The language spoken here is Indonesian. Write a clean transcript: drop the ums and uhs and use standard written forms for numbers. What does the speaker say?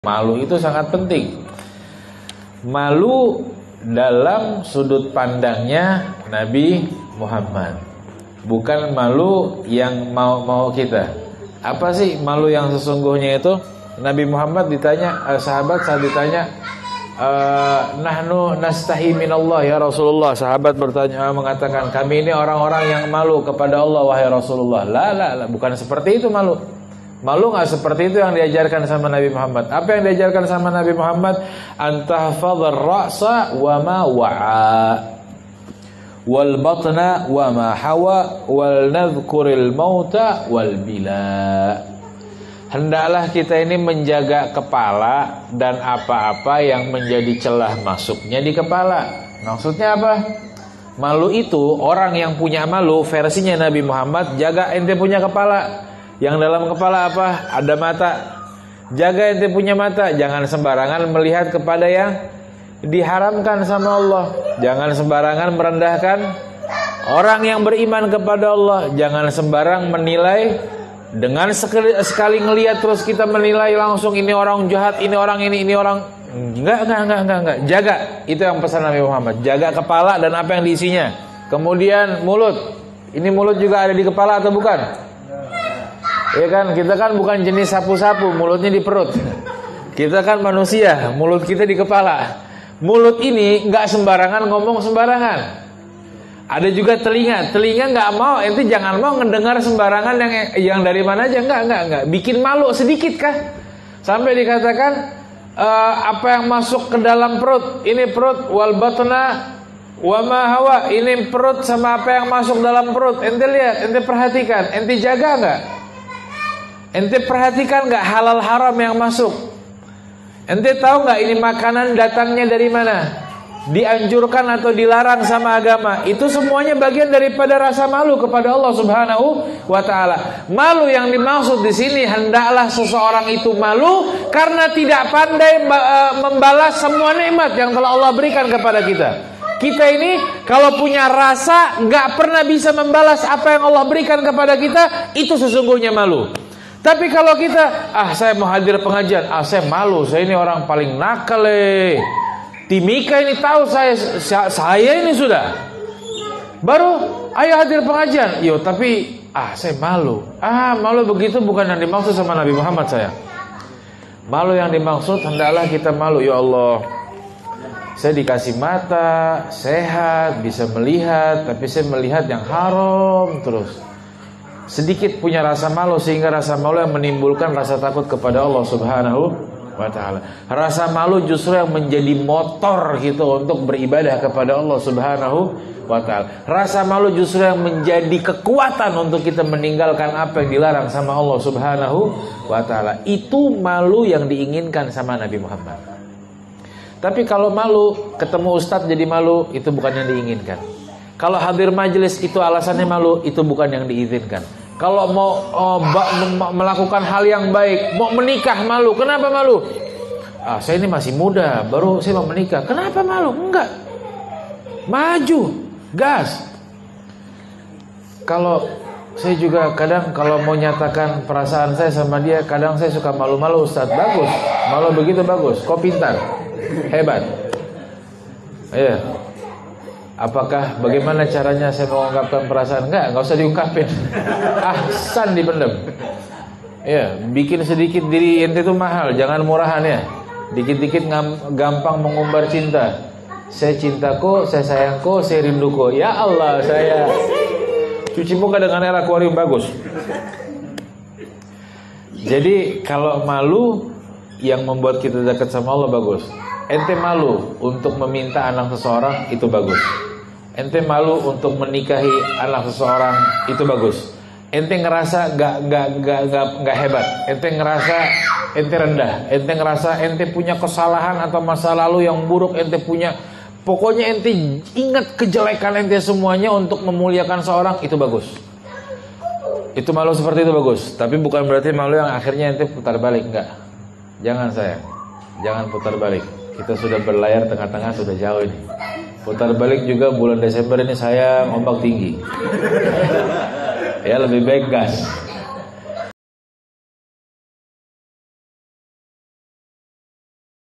Malu itu sangat penting. Malu dalam sudut pandangnya Nabi Muhammad, bukan malu yang mau kita. Apa sih malu yang sesungguhnya itu? Nabi Muhammad ditanya, sahabat saat ditanya, nahnu nastahi minallah ya Rasulullah. Sahabat bertanya, mengatakan, kami ini orang-orang yang malu kepada Allah wahai Rasulullah. La, bukan seperti itu malu. Malu nggak seperti itu yang diajarkan sama Nabi Muhammad. Apa yang diajarkan sama Nabi Muhammad? Antahfadhar ra'sa wa ma wa'a, wal batna wa ma hawa, wal nadhkuril mauta wal bila. Hendaklah kita ini menjaga kepala dan apa-apa yang menjadi celah masuknya di kepala. Maksudnya apa? Malu itu, orang yang punya malu versinya Nabi Muhammad, jaga ente punya kepala. Yang dalam kepala apa? Ada mata. Jaga ente punya mata. Jangan sembarangan melihat kepada yang diharamkan sama Allah. Jangan sembarangan merendahkan orang yang beriman kepada Allah. Jangan sembarang menilai. Dengan sekali ngelihat terus kita menilai langsung ini orang jahat, ini orang ini orang. Enggak. Jaga. Itu yang pesan Nabi Muhammad. Jaga kepala dan apa yang diisinya. Kemudian mulut. Ini mulut juga ada di kepala atau bukan? Ya kan, kita kan bukan jenis sapu-sapu, mulutnya di perut. Kita kan manusia, mulut kita di kepala. Mulut ini nggak sembarangan ngomong sembarangan. Ada juga telinga nggak mau, ente jangan mau ngedengar sembarangan yang dari mana aja, enggak. Bikin malu sedikit kah? Sampai dikatakan apa yang masuk ke dalam perut, ini perut, wal batna wa ma hawa, ini perut sama apa yang masuk dalam perut. Ente lihat, ente perhatikan, ente jaga nggak? Ente perhatikan nggak halal haram yang masuk? Ente tahu nggak ini makanan datangnya dari mana? Dianjurkan atau dilarang sama agama? Itu semuanya bagian daripada rasa malu kepada Allah Subhanahu wa taala. Malu yang dimaksud di sini, hendaklah seseorang itu malu karena tidak pandai membalas semua nikmat yang telah Allah berikan kepada kita. Kita ini kalau punya rasa nggak pernah bisa membalas apa yang Allah berikan kepada kita, itu sesungguhnya malu. Tapi kalau kita, saya mau hadir pengajian, saya malu, saya ini orang paling nakal. Timika ini tahu saya ini sudah. Baru, ayo hadir pengajian. Yo, tapi saya malu. Malu begitu bukan yang dimaksud sama Nabi Muhammad saya. Malu yang dimaksud, hendaklah kita malu. Ya Allah, saya dikasih mata, sehat, bisa melihat, tapi saya melihat yang haram terus. Sedikit punya rasa malu, sehingga rasa malu yang menimbulkan rasa takut kepada Allah Subhanahu wa ta'ala. Rasa malu justru yang menjadi motor gitu untuk beribadah kepada Allah Subhanahu wa ta'ala. Rasa malu justru yang menjadi kekuatan untuk kita meninggalkan apa yang dilarang sama Allah Subhanahu wa ta'ala. Itu malu yang diinginkan sama Nabi Muhammad. Tapi kalau malu, ketemu ustadz jadi malu, itu bukan yang diinginkan. Kalau hadir majelis itu alasannya malu, itu bukan yang diizinkan. Kalau mau melakukan hal yang baik, mau menikah malu. Kenapa malu? Saya ini masih muda, baru saya mau menikah. Kenapa malu? Enggak. Maju, gas. Kalau saya juga kadang kalau mau nyatakan perasaan saya sama dia, kadang saya suka malu-malu. Ustaz, bagus. Malu begitu bagus. Kok pintar? Hebat. Iya. Apakah bagaimana caranya saya mengungkapkan perasaan? Enggak usah diungkapin. Ahsan dipendam. Ya, bikin sedikit diri ente itu mahal, jangan murahan ya. Dikit-dikit gampang mengumbar cinta. Saya cintaku, saya sayangku, saya rinduku. Ya Allah, saya cuci muka dengan air akuarium bagus. Jadi kalau malu yang membuat kita dekat sama Allah bagus. Ente malu untuk meminta anak seseorang, itu bagus. Ente malu untuk menikahi anak seseorang, itu bagus. Ente ngerasa gak hebat. Ente ngerasa ente rendah. Ente ngerasa ente punya kesalahan atau masa lalu yang buruk. Ente punya, pokoknya ente ingat kejelekan ente semuanya untuk memuliakan seorang, itu bagus. Itu malu seperti itu bagus. Tapi bukan berarti malu yang akhirnya ente putar balik. Enggak. Jangan sayang, jangan putar balik. Kita sudah berlayar tengah-tengah, sudah jauh ini. Putar balik juga bulan Desember ini saya ombak tinggi. Ya lebih baik gas.